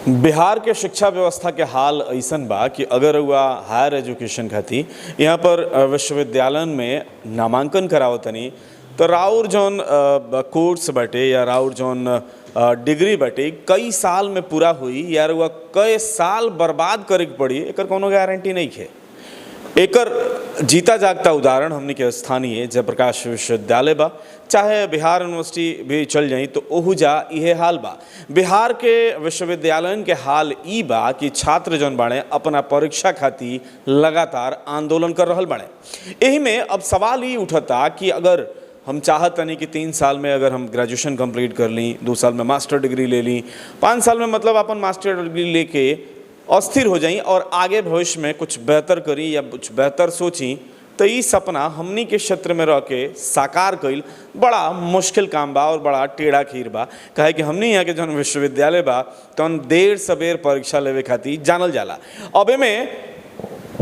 बिहार के शिक्षा व्यवस्था के हाल ऐसन बा कि अगर हुआ हायर एजुकेशन खातिर यहाँ पर विश्वविद्यालयन में नामांकन करावतनी तो राउर जौन कोर्स बाटे या राउर जौन डिग्री बाटे कई साल में पूरा हुई यार हुआ कई साल बर्बाद करे के पड़ी एकर कोनो गारंटी नहीं है। एकर जीता जागता उदाहरण हमने के स्थानीय जयप्रकाश विश्वविद्यालय बा, चाहे बिहार यूनिवर्सिटी भी चल जाई तो ओहू जा इहे हाल बा। बिहार के विश्वविद्यालयन के हाल ई बा कि छात्र जौन बाड़े अपना परीक्षा खातिर लगातार आंदोलन कर रहल बाड़े। यही में अब सवाल ई उठता कि अगर हम चाहत नहीं कि 3 साल में अगर हम ग्रेजुएशन कंप्लीट कर ली, 2 साल में मास्टर डिग्री ले ली, 5 साल में मतलब अपन मास्टर डिग्री लेके अस्थिर हो जाई और आगे भविष्य में कुछ बेहतर करी या कुछ बेहतर सोची, तो ये सपना हमनी के क्षेत्र में रह के साकार कईल बड़ा मुश्किल काम बा और बड़ा टेढ़ा खीर बा। कहे कि हमनी यहाँ के जौन विश्वविद्यालय बा तौन देर सबेर परीक्षा लेवे खातिर जानल जाला। अब में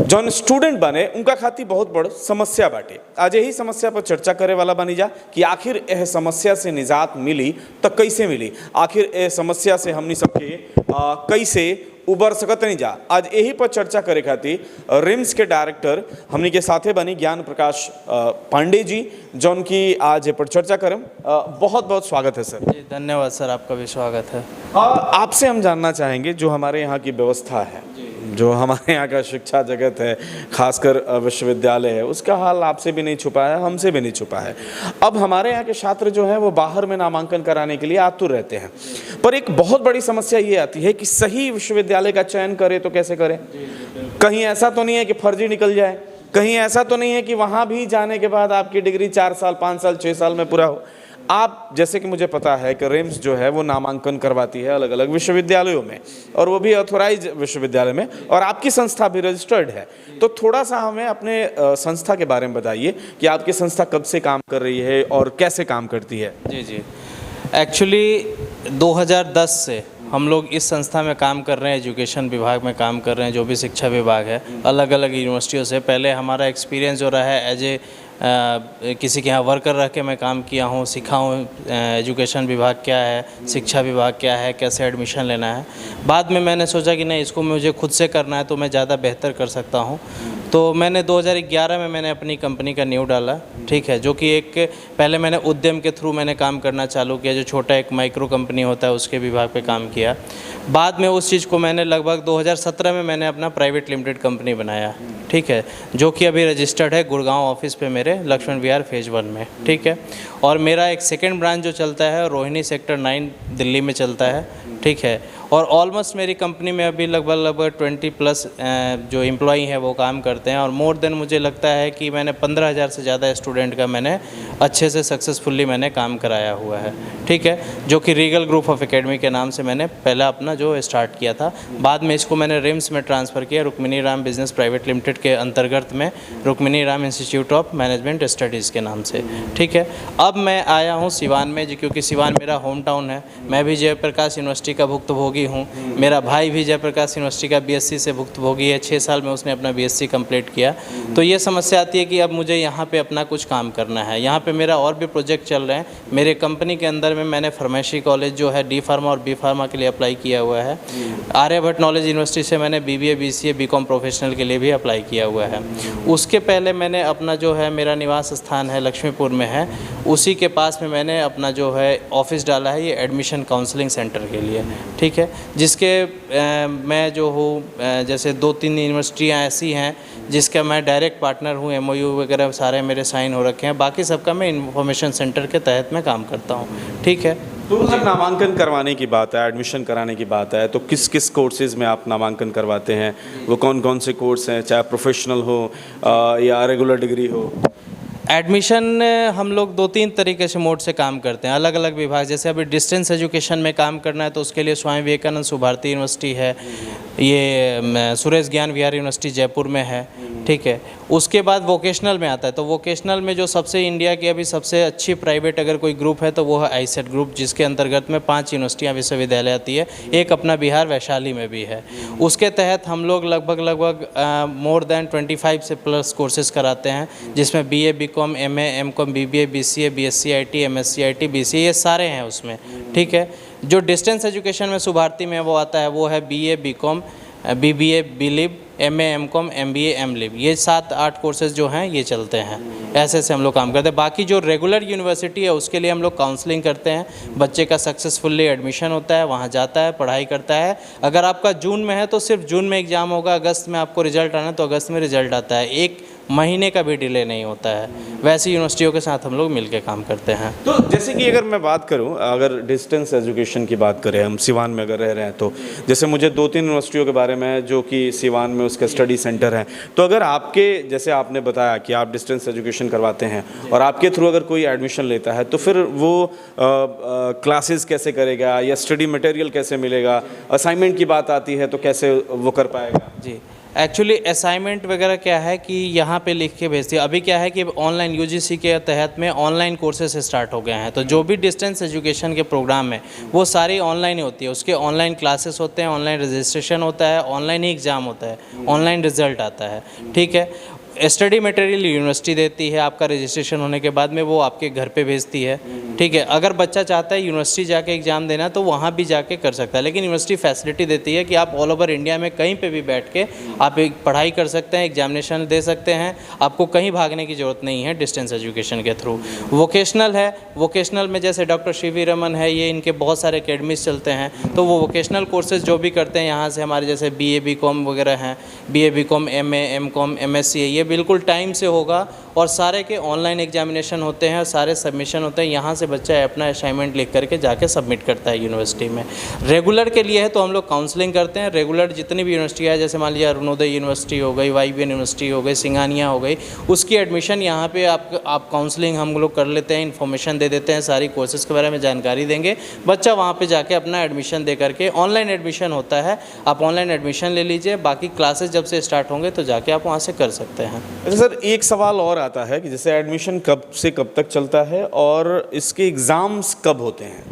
जौन स्टूडेंट बने उनका खातिर बहुत बड़ समस्या बाटे। आज यही समस्या पर चर्चा करे वाला बनी जा कि आखिर यह समस्या से निजात मिली तो कैसे मिली, आखिर यह समस्या से हमनी सबके कैसे उबर सकत नहीं जा। आज यही पर चर्चा करे खातिर रिम्स के डायरेक्टर हमनी के साथे बनी ज्ञान प्रकाश पांडे जी, जौन की आज पर चर्चा करें। बहुत बहुत स्वागत है सर। जी धन्यवाद सर, आपका भी स्वागत है। आपसे हम जानना चाहेंगे जो हमारे यहाँ की व्यवस्था है, जो हमारे यहाँ का शिक्षा जगत है, खासकर विश्वविद्यालय है, उसका हाल आपसे भी नहीं छुपा है, हमसे भी नहीं छुपा है। अब हमारे यहाँ के छात्र जो हैं वो बाहर में नामांकन कराने के लिए आतुर रहते हैं, पर एक बहुत बड़ी समस्या ये आती है कि सही विश्वविद्यालय का चयन करें तो कैसे करें। कहीं ऐसा तो नहीं है कि फर्जी निकल जाए, कहीं ऐसा तो नहीं है कि वहाँ भी जाने के बाद आपकी डिग्री 4 साल 5 साल 6 साल में पूरा हो। आप जैसे कि मुझे पता है कि रिम्स जो है वो नामांकन करवाती है अलग अलग विश्वविद्यालयों में, और वो भी ऑथोराइज विश्वविद्यालय में, और आपकी संस्था भी रजिस्टर्ड है। तो थोड़ा सा हमें अपने संस्था के बारे में बताइए कि आपकी संस्था कब से काम कर रही है और कैसे काम करती है। जी एक्चुअली 2010 से हम लोग इस संस्था में काम कर रहे हैं, एजुकेशन विभाग में काम कर रहे हैं, जो भी शिक्षा विभाग है अलग अलग यूनिवर्सिटियों से। पहले हमारा एक्सपीरियंस जो रहा है एज ए किसी के यहाँ वर्कर रह के मैं काम किया हूँ, सीखा हूँ एजुकेशन विभाग क्या है, शिक्षा विभाग क्या है, कैसे एडमिशन लेना है। बाद में मैंने सोचा कि नहीं, इसको मुझे खुद से करना है तो मैं ज़्यादा बेहतर कर सकता हूँ। तो मैंने 2011 में मैंने अपनी कंपनी का नींव डाला, ठीक है, जो कि एक पहले मैंने उद्यम के थ्रू मैंने काम करना चालू किया, जो छोटा एक माइक्रो कंपनी होता है उसके विभाग पे काम किया। बाद में उस चीज़ को मैंने लगभग 2017 में मैंने अपना प्राइवेट लिमिटेड कंपनी बनाया, ठीक है, जो कि अभी रजिस्टर्ड है गुड़गांव ऑफिस पे मेरे लक्ष्मण विहार फेज 1 में, ठीक है। और मेरा एक सेकेंड ब्रांच जो चलता है रोहिणी सेक्टर 9 दिल्ली में चलता है, ठीक है। और ऑलमोस्ट मेरी कंपनी में अभी लगभग 20+ जो एम्प्लॉई हैं वो काम करते हैं, और मोर देन मुझे लगता है कि मैंने 15,000 से ज़्यादा स्टूडेंट का मैंने अच्छे से सक्सेसफुली मैंने काम कराया हुआ है, ठीक है, जो कि रीगल ग्रुप ऑफ एकेडमी के नाम से मैंने पहला अपना जो स्टार्ट किया था। बाद में इसको मैंने रिम्स में ट्रांसफ़र किया, Rukmini Ram business private limited के अंतर्गत में, Rukmini Ram institute of management studies के नाम से, ठीक है। अब मैं आया हूँ सिवान में, क्योंकि सिवान मेरा होम टाउन है। मैं भी जयप्रकाश यूनिवर्सिटी का भुक्तभोगी हूँ, मेरा भाई भी जयप्रकाश यूनिवर्सिटी का BSc से भुक्तभोगी है, 6 साल में उसने अपना BSc कंप्लीट किया। तो ये समस्या आती है कि अब मुझे यहाँ पे अपना कुछ काम करना है। यहाँ पे मेरा और भी प्रोजेक्ट चल रहे हैं। मेरे कंपनी के अंदर में मैंने फार्मेसी कॉलेज जो है D फार्मा और B फार्मा के लिए अप्लाई किया हुआ है। आर्यभट्ट नॉलेज यूनिवर्सिटी से मैंने BBA BCA BCom प्रोफेशनल के लिए भी अप्लाई किया हुआ है। उसके पहले मैंने अपना जो है मेरा निवास स्थान है लक्ष्मीपुर में है, उसी के पास में मैंने अपना जो है ऑफिस डाला है, ये एडमिशन काउंसलिंग सेंटर के लिए, ठीक है, जिसके मैं जो हूँ जैसे 2-3 यूनिवर्सिटियाँ ऐसी हैं जिसका मैं डायरेक्ट पार्टनर हूँ, MOU वगैरह सारे मेरे साइन हो रखे हैं। बाकी सबका मैं इन्फॉर्मेशन सेंटर के तहत मैं काम करता हूँ, ठीक है। तो जब नामांकन करवाने की बात है, एडमिशन कराने की बात है, तो किस किस कोर्सेज में आप नामांकन करवाते हैं? वो कौन कौन से कोर्स हैं, चाहे प्रोफेशनल हो या रेगुलर डिग्री हो? एडमिशन हम लोग 2-3 तरीके से मोड से काम करते हैं, अलग अलग विभाग। जैसे अभी डिस्टेंस एजुकेशन में काम करना है तो उसके लिए स्वामी विवेकानंद सुभारती यूनिवर्सिटी है, ये सुरेश ज्ञान विहार यूनिवर्सिटी जयपुर में है, ठीक है। उसके बाद वोकेशनल में आता है, तो वोकेशनल में जो सबसे इंडिया की अभी सबसे अच्छी प्राइवेट अगर कोई ग्रुप है तो वो है ISET ग्रुप, जिसके अंतर्गत में 5 यूनिवर्सिटियाँ विश्वविद्यालय आती है, एक अपना बिहार वैशाली में भी है। उसके तहत हम लोग लगभग मोर देन 25 से प्लस कोर्सेज कराते हैं, जिसमें BA BCom MA MCom BBA BCA BSc IT MSc IT BCA ये सारे हैं उसमें, ठीक है। जो डिस्टेंस एजुकेशन में शुभारती में वो आता है वो है BA BCom BBA BLib MA MCom MBA MLib, ये 7-8 कोर्सेज जो हैं ये चलते हैं। ऐसे हम लोग काम करते हैं। बाकी जो रेगुलर यूनिवर्सिटी है उसके लिए हम लोग काउंसलिंग करते हैं, बच्चे का सक्सेसफुली एडमिशन होता है, वहाँ जाता है, पढ़ाई करता है। अगर आपका जून में है तो सिर्फ जून में एग्ज़ाम होगा, अगस्त में आपको रिजल्ट आना है तो अगस्त में रिजल्ट आता है, 1 महीने का भी डिले नहीं होता है। वैसी यूनिवर्सिटियों के साथ हम लोग मिलकर काम करते हैं। तो जैसे कि अगर मैं बात करूं, अगर डिस्टेंस एजुकेशन की बात करें, हम सिवान में अगर रह रहे हैं तो जैसे मुझे 2-3 यूनिवर्सिटियों के बारे में जो कि सिवान में उसके स्टडी सेंटर हैं, तो अगर आपके जैसे आपने बताया कि आप डिस्टेंस एजुकेशन करवाते हैं और आपके थ्रू अगर कोई एडमिशन लेता है तो फिर वो क्लासेस कैसे करेगा या स्टडी मटेरियल कैसे मिलेगा, असाइनमेंट की बात आती है तो कैसे वो कर पाएगा? जी, एक्चुअली असाइनमेंट वगैरह क्या है कि यहाँ पे लिख के भेजती है। अभी क्या है कि ऑनलाइन UGC के तहत में ऑनलाइन कोर्सेज स्टार्ट हो गए हैं, तो जो भी डिस्टेंस एजुकेशन के प्रोग्राम है वो सारी ऑनलाइन ही होती है। उसके ऑनलाइन क्लासेस होते हैं, ऑनलाइन रजिस्ट्रेशन होता है, ऑनलाइन ही एग्ज़ाम होता है, ऑनलाइन रिजल्ट आता है। ठीक है, स्टडी मटेरियल यूनिवर्सिटी देती है, आपका रजिस्ट्रेशन होने के बाद में वो आपके घर पे भेजती है। ठीक है, अगर बच्चा चाहता है यूनिवर्सिटी जाके एग्ज़ाम देना तो वहाँ भी जाके कर सकता है, लेकिन यूनिवर्सिटी फैसिलिटी देती है कि आप ऑल ओवर इंडिया में कहीं पे भी बैठ के आप एक पढ़ाई कर सकते हैं, एग्जामिनेशन दे सकते हैं, आपको कहीं भागने की ज़रूरत नहीं है डिस्टेंस एजुकेशन के थ्रू। वोकेशनल है, वोकेशनल में जैसे डॉक्टर CV रमन है, ये इनके बहुत सारे अकेडमीज चलते हैं, तो वो वोकेशनल कोर्सेज जो भी करते हैं यहाँ से, हमारे जैसे BA BCom वगैरह हैं, BA BCom MA MCom MSc, ये बिल्कुल टाइम से होगा और सारे के ऑनलाइन एग्जामिनेशन होते हैं और सारे सबमिशन होते हैं। यहाँ से बच्चा अपना असाइनमेंट लिख करके जाके सबमिट करता है यूनिवर्सिटी में। रेगुलर के लिए है तो हम लोग काउंसलिंग करते हैं। रेगुलर जितनी भी यूनिवर्सिटी है, जैसे मान लिया अरुणोदय यूनिवर्सिटी हो गई, YBN यूनिवर्सिटी हो गई, सिंगानिया हो गई, उसकी एडमिशन यहाँ पे आप काउंसलिंग हम लोग कर लेते हैं, इन्फॉर्मेशन दे देते हैं, सारी कोर्सेज के बारे में जानकारी देंगे, बच्चा वहाँ पर जाके अपना एडमिशन दे करके, ऑनलाइन एडमिशन होता है, आप ऑनलाइन एडमिशन ले लीजिए, बाकी क्लासेज जब से स्टार्ट होंगे तो जाके आप वहाँ से कर सकते हैं। अच्छा सर, एक सवाल और आता है कि जैसे एडमिशन कब से कब तक चलता है और इसके एग्ज़ाम्स कब होते हैं?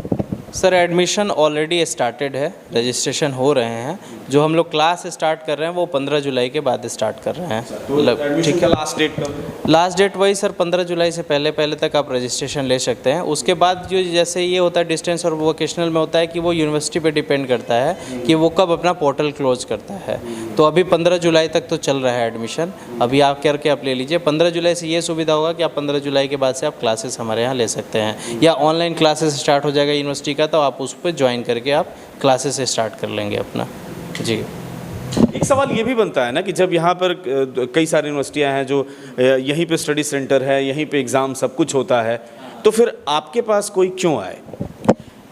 सर एडमिशन ऑलरेडी स्टार्टेड है, रजिस्ट्रेशन हो रहे हैं। जो हम लोग क्लास स्टार्ट कर रहे हैं वो 15 जुलाई के बाद स्टार्ट कर रहे हैं। तो ठीक है, लास्ट डेट कब? लास्ट डेट वही सर 15 जुलाई से पहले तक आप रजिस्ट्रेशन ले सकते हैं। उसके बाद जो जैसे ये होता है डिस्टेंस और वोकेशनल में होता है कि वो यूनिवर्सिटी पे डिपेंड करता है कि वो कब अपना पोर्टल क्लोज करता है। तो अभी 15 जुलाई तक तो चल रहा है एडमिशन, अभी आप करके आप ले लीजिए। 15 जुलाई से ये सुविधा होगा कि आप 15 जुलाई के बाद से आप क्लासेस हमारे यहाँ ले सकते हैं, या ऑनलाइन क्लासेस स्टार्ट हो जाएगा यूनिवर्सिटी का तो आप उस पर ज्वाइन करके आप क्लासेस स्टार्ट कर लेंगे अपना। जी, एक सवाल ये भी बनता है ना कि जब यहाँ पर कई सारी यूनिवर्सिटियाँ हैं जो यहीं पे स्टडी सेंटर है, यहीं पे एग्ज़ाम सब कुछ होता है, तो फिर आपके पास कोई क्यों आए?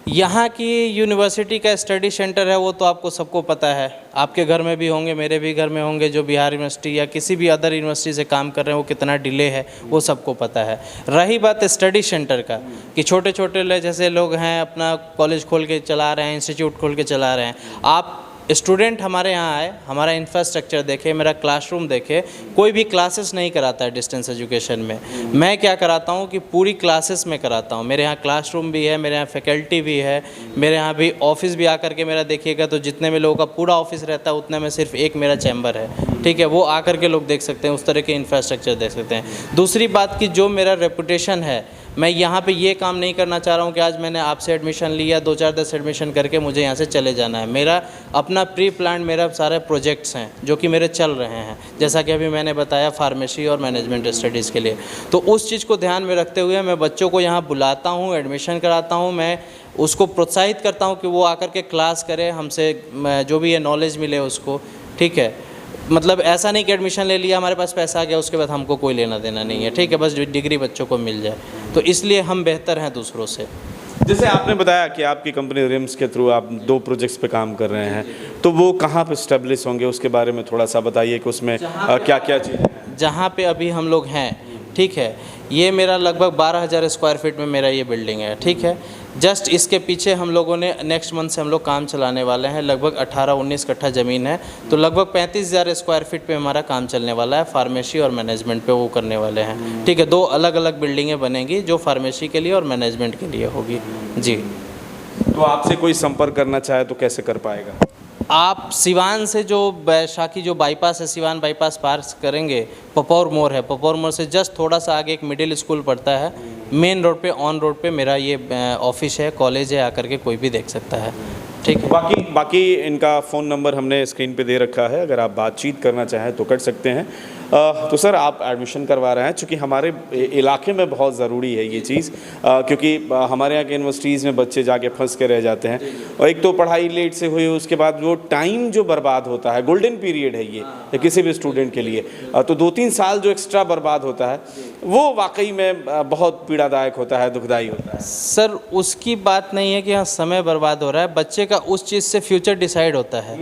यहाँ की यूनिवर्सिटी का स्टडी सेंटर है वो तो आपको सबको पता है, आपके घर में भी होंगे, मेरे भी घर में होंगे, जो बिहार यूनिवर्सिटी या किसी भी अदर यूनिवर्सिटी से काम कर रहे हैं वो कितना डिले है वो सबको पता है। रही बात स्टडी सेंटर का कि छोटे छोटे जैसे लोग हैं अपना कॉलेज खोल के चला रहे हैं, इंस्टीट्यूट खोल के चला रहे हैं, आप स्टूडेंट हमारे यहाँ आए, हमारा इंफ्रास्ट्रक्चर देखे, मेरा क्लासरूम देखे, कोई भी क्लासेस नहीं कराता है डिस्टेंस एजुकेशन में। मैं क्या कराता हूँ कि पूरी क्लासेस में कराता हूँ। मेरे यहाँ क्लासरूम भी है, मेरे यहाँ फैकल्टी भी है, मेरे यहाँ भी ऑफिस भी आकर के मेरा देखिएगा तो जितने में लोगों का पूरा ऑफिस रहता है उतने में सिर्फ एक मेरा चैम्बर है। ठीक है, वो आकर के लोग देख सकते हैं, उस तरह के इंफ्रास्ट्रक्चर देख सकते हैं। दूसरी बात कि जो मेरा रेपुटेशन है, मैं यहाँ पे ये काम नहीं करना चाह रहा हूँ कि आज मैंने आपसे एडमिशन लिया, 2-4-10 एडमिशन करके मुझे यहाँ से चले जाना है। मेरा अपना प्री प्लान, मेरा सारे प्रोजेक्ट्स हैं जो कि मेरे चल रहे हैं, जैसा कि अभी मैंने बताया फार्मेसी और मैनेजमेंट स्टडीज़ के लिए। तो उस चीज़ को ध्यान में रखते हुए मैं बच्चों को यहाँ बुलाता हूँ, एडमिशन कराता हूँ, मैं उसको प्रोत्साहित करता हूँ कि वो आकर के क्लास करे, हमसे जो भी है नॉलेज मिले उसको। ठीक है, मतलब ऐसा नहीं कि एडमिशन ले लिया, हमारे पास पैसा आ गया, उसके बाद हमको कोई लेना देना नहीं है। ठीक है, बस डिग्री बच्चों को मिल जाए, तो इसलिए हम बेहतर हैं दूसरों से। जैसे आपने बताया कि आपकी कंपनी रिम्स के थ्रू आप 2 प्रोजेक्ट्स पे काम कर रहे हैं, तो वो कहाँ पे स्टेब्लिश होंगे, उसके बारे में थोड़ा सा बताइए कि उसमें क्या क्या चीज़ें हैं। जहाँ पे अभी हम लोग हैं, ठीक है, ये मेरा लगभग 12,000 स्क्वायर फीट में मेरा ये बिल्डिंग है। ठीक है, जस्ट इसके पीछे हम लोगों ने नेक्स्ट मंथ से हम लोग काम चलाने वाले हैं। लगभग 18-19 कट्ठा ज़मीन है, तो लगभग 35,000 स्क्वायर फीट पे हमारा काम चलने वाला है। फार्मेसी और मैनेजमेंट पे वो करने वाले हैं। ठीक है, 2 अलग अलग बिल्डिंगें बनेंगी जो फार्मेसी के लिए और मैनेजमेंट के लिए होगी। जी, तो आपसे कोई संपर्क करना चाहे तो कैसे कर पाएगा? आप सिवान से जो बैशाखी जो बाईपास है, सिवान बाईपास पार करेंगे, पपौर मोड़ है, पपौर मोड़ से जस्ट थोड़ा सा आगे एक मिडिल स्कूल पड़ता है, मेन रोड पे ऑन रोड पे मेरा ये ऑफिस है, कॉलेज है, आकर के कोई भी देख सकता है। ठीक है। बाकी इनका फ़ोन नंबर हमने स्क्रीन पे दे रखा है, अगर आप बातचीत करना चाहें तो कर सकते हैं। तो सर आप एडमिशन करवा रहे हैं, चूँकि हमारे इलाके में बहुत ज़रूरी है ये चीज़, क्योंकि हमारे यहाँ के यूनिवर्सिटीज़ में बच्चे जाके फंस के रह जाते हैं, और एक तो पढ़ाई लेट से हुई, उसके बाद वो टाइम जो बर्बाद होता है, गोल्डन पीरियड है ये किसी भी स्टूडेंट के लिए, तो 2-3 साल जो एक्स्ट्रा बर्बाद होता है वो वाकई में बहुत पीड़ादायक होता है, दुखदाई होता है। सर उसकी बात नहीं है कि हाँ समय बर्बाद हो रहा है, बच्चे का उस चीज़ से फ्यूचर डिसाइड होता है।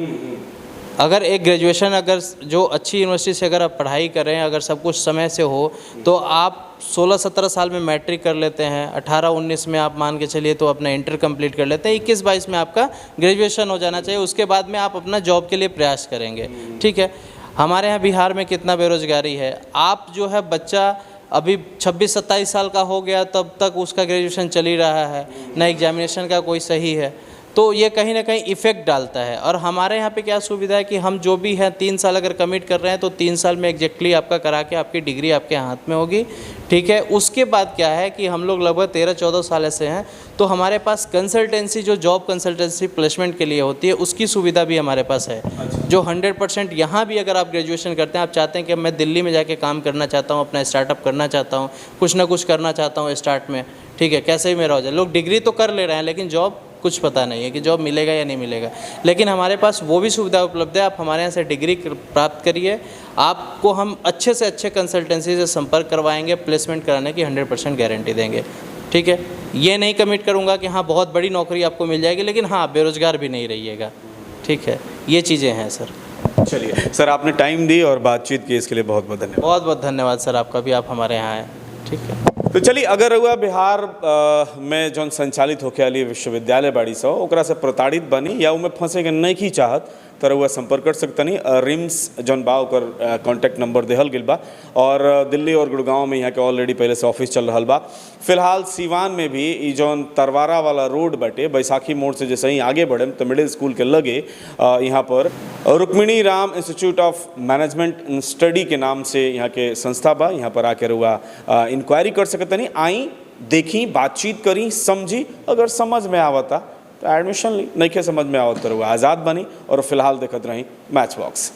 अगर एक ग्रेजुएशन, अगर जो अच्छी यूनिवर्सिटी से अगर आप पढ़ाई कर रहे हैं, अगर सब कुछ समय से हो, तो आप 16-17 साल में मैट्रिक कर लेते हैं, 18-19 में आप मान के चलिए तो अपना इंटर कंप्लीट कर लेते हैं, 21-22 में आपका ग्रेजुएशन हो जाना चाहिए, उसके बाद में आप अपना जॉब के लिए प्रयास करेंगे। ठीक है। हमारे यहाँ बिहार में कितना बेरोजगारी है, आप जो है बच्चा अभी 26-27 साल का हो गया तब तक उसका ग्रेजुएशन चल ही रहा है, ना एग्जामिनेशन का कोई सही है, तो ये कहीं ना कहीं इफ़ेक्ट डालता है। और हमारे यहाँ पे क्या सुविधा है कि हम जो भी हैं 3 साल अगर कमिट कर रहे हैं तो 3 साल में एग्जैक्टली आपका करा के आपकी डिग्री आपके हाथ में होगी। ठीक है। उसके बाद क्या है कि हम लोग लगभग 13-14 साल ऐसे हैं, तो हमारे पास कंसल्टेंसी, जो जॉब कंसल्टेंसी प्लेसमेंट के लिए होती है, उसकी सुविधा भी हमारे पास है, जो 100% यहाँ भी अगर आप ग्रेजुएशन करते हैं, आप चाहते हैं कि मैं दिल्ली में जाके काम करना चाहता हूँ, अपना स्टार्टअप करना चाहता हूँ, कुछ ना कुछ करना चाहता हूँ स्टार्ट में, ठीक है, कैसे भी मेरा हो जाए। लोग डिग्री तो कर ले रहे हैं लेकिन जॉब कुछ पता नहीं है कि जॉब मिलेगा या नहीं मिलेगा, लेकिन हमारे पास वो भी सुविधा उपलब्ध है। आप हमारे यहाँ से डिग्री प्राप्त करिए, आपको हम अच्छे से अच्छे कंसल्टेंसी से संपर्क करवाएंगे, प्लेसमेंट कराने की 100% गारंटी देंगे। ठीक है। ये नहीं कमिट करूँगा कि हाँ बहुत बड़ी नौकरी आपको मिल जाएगी, लेकिन हाँ बेरोजगार भी नहीं रहिएगा। ठीक है। ये चीज़ें हैं सर। चलिए सर, आपने टाइम दी और बातचीत की, इसके लिए बहुत बहुत धन्यवाद। बहुत बहुत धन्यवाद सर आपका भी, आप हमारे यहाँ आए। ठीक है। तो चलिए, अगर हुआ बिहार में जौन संचालित होके वाली विश्वविद्यालय बाड़ी सौ ओकरा से प्रताड़ित बनी या उनमें फंसे के नहीं की चाहत, तो रउआ संपर्क कर सकतनी। रिम्स जौन बा ओकर कॉन्टैक्ट नंबर देहल गेल बा, और दिल्ली और गुड़गांव में यहाँ के ऑलरेडी पहले से ऑफिस चल रहा बा। फिलहाल सीवान में भी ई जौन तरवारा वाला रोड बटे, बैसाखी मोड़ से जैसे ही आगे बढ़े तो मिडिल स्कूल के लगे यहाँ पर Rukmini Ram institute of management study के नाम से यहाँ के संस्था बा। यहाँ पर आके रउआ इंक्वायरी कर सकतनी। आई, देखी, बातचीत करी, समझी, अगर समझ में आवता तो एडमिशन ली, नहीं के समझ में आवत तो रउआ आज़ाद बनी। और फिलहाल देखत रही मैच बॉक्स।